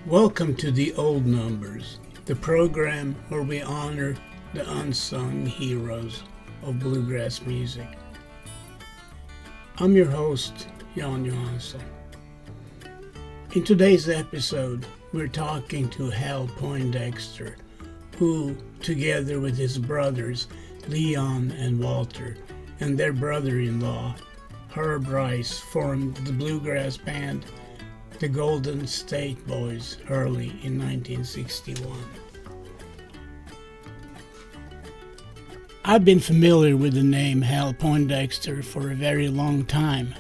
Welcome to The Old Numbers, the program where we honor the unsung heroes of bluegrass music. I'm your host, Jan Johansson. In today's episode, we're talking to Hal Poindexter, who, together with his brothers Leon and Walter, and their brother-in-law, Herb Rice, formed the bluegrass band the Golden State Boys early in 1961. I've been familiar with the name Hal Poindexter for a very long time.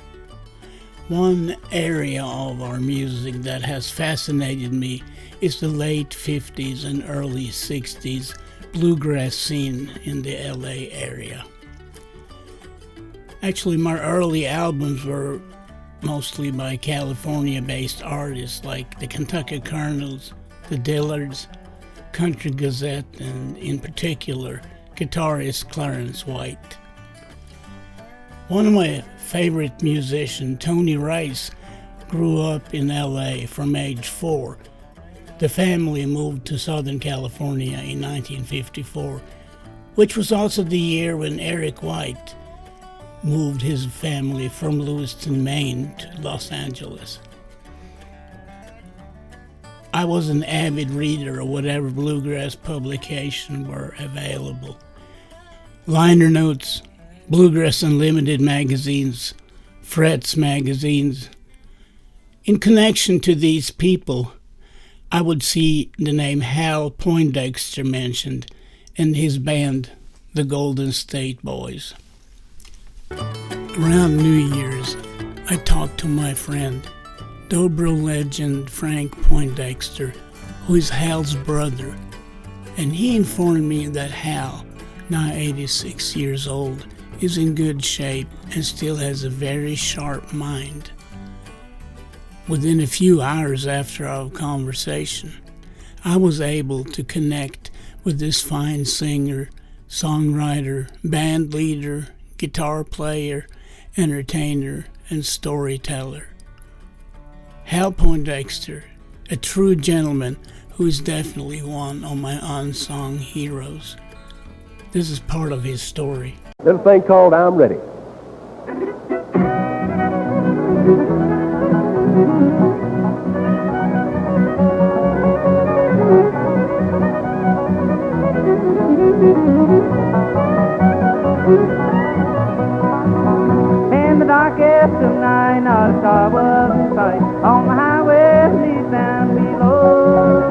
One area of our music that has fascinated me is the late 50s and early 60s bluegrass scene in the LA area. Actually, my early albums were mostly by California-based artists like the Kentucky Colonels, the Dillards, Country Gazette, and in particular, guitarist Clarence White. One of my favorite musicians, Tony Rice, grew up in LA from age 4. The family moved to Southern California in 1954, which was also the year when Eric White moved his family from Lewiston, Maine to Los Angeles. I was an avid reader of whatever bluegrass publications were available. Liner notes, Bluegrass Unlimited magazines, Frets magazines. In connection to these people, I would see the name Hal Poindexter mentioned and his band, the Golden State Boys. Around New Year's, I talked to my friend, Dobro legend Frank Poindexter, who is Hal's brother, and he informed me that Hal, now 86 years old, is in good shape and still has a very sharp mind. Within a few hours after our conversation, I was able to connect with this fine singer, songwriter, band leader, guitar player, entertainer, and storyteller. Hal Poindexter, a true gentleman who is definitely one of my unsung heroes. This is part of his story. Little thing called I'm Ready. In the darkest of night, not a star was in sight. On the highway leads down below.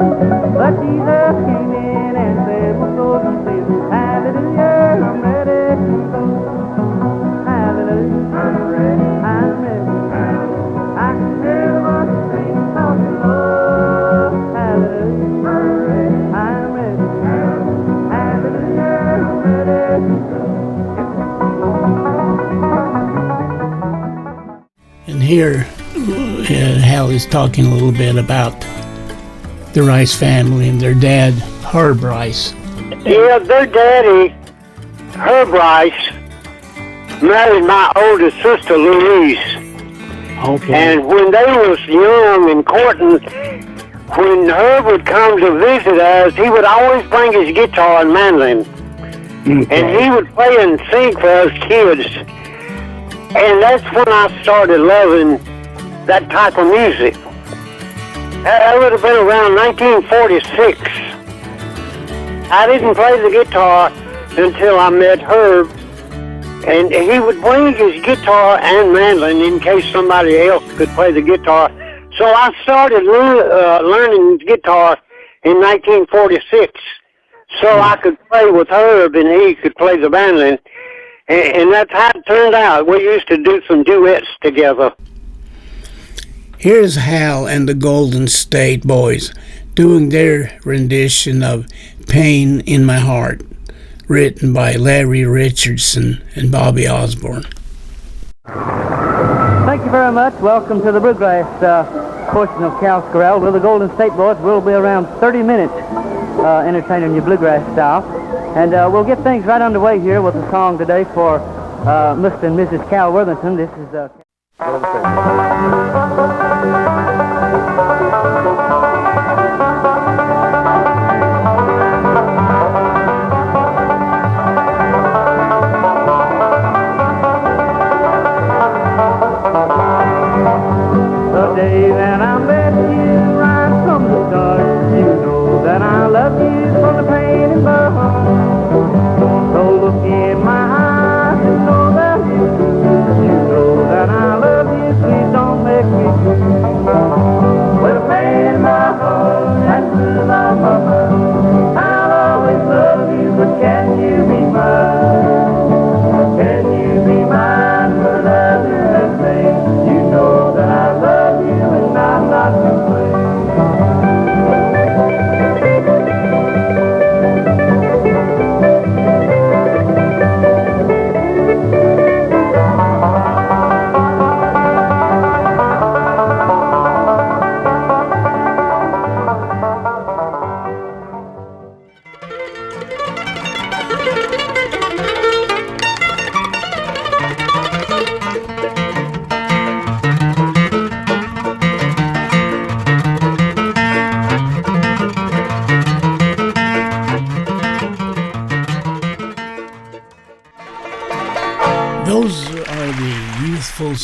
But Jesus came in and said, "We'll go to sleep. Hallelujah, I'm ready to go. Hallelujah, I'm ready, I'm ready. I can hear the voices sing, talking low. Hallelujah, I'm ready, I'm ready. Hallelujah, I'm ready to go." And here, Hal is talking a little bit about the Rice family and their dad, Herb Rice. Yeah, their daddy, Herb Rice, married my oldest sister, Louise. Okay. And when they was young and courting, when Herb would come to visit us, he would always bring his guitar and mandolin. Okay. And he would play and sing for us kids. And that's when I started loving that type of music. That would have been around 1946. I didn't play the guitar until I met Herb, and he would bring his guitar and mandolin in case somebody else could play the guitar. So I started learning guitar in 1946, so I could play with Herb and he could play the mandolin, and that's how it turned out. We used to do some duets together. Here's Hal and the Golden State Boys doing their rendition of Pain in My Heart, written by Larry Richardson and Bobby Osborne. Thank you very much. Welcome to the bluegrass portion of Cal's Corral. Well, the Golden State Boys will be around 30 minutes entertaining you bluegrass style. And we'll get things right underway here with a song today for Mr. and Mrs. Cal Worthington. This is...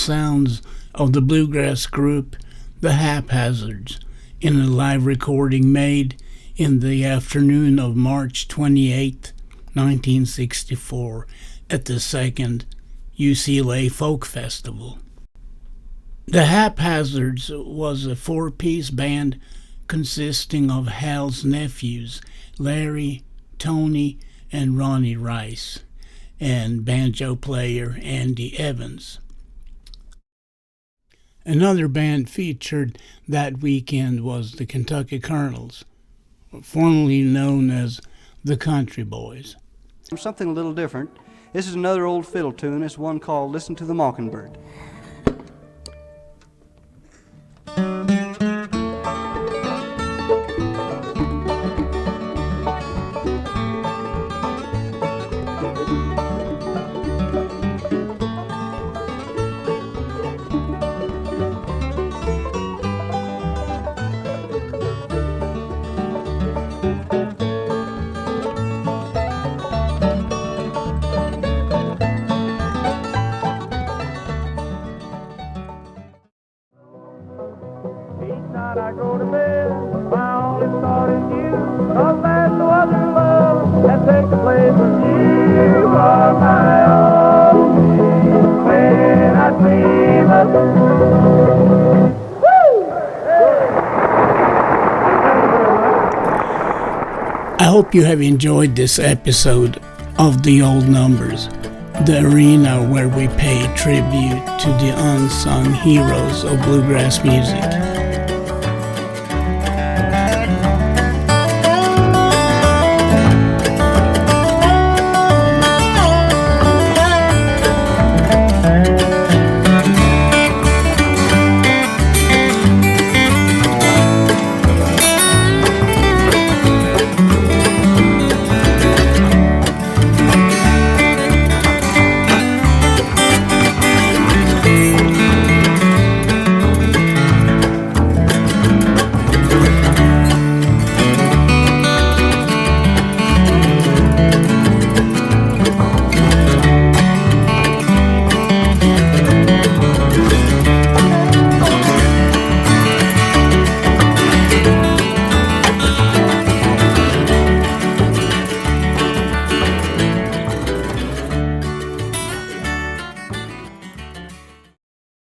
sounds of the bluegrass group The Haphazards in a live recording made in the afternoon of March 28, 1964 at the second UCLA Folk Festival. The Haphazards was a four-piece band consisting of Hal's nephews, Larry, Tony, and Ronnie Rice, and banjo player Andy Evans. Another band featured that weekend was the Kentucky Colonels, formerly known as the Country Boys. Something a little different. This is another old fiddle tune. It's one called Listen to the Mockingbird. I hope you have enjoyed this episode of The Old Numbers, the arena where we pay tribute to the unsung heroes of bluegrass music.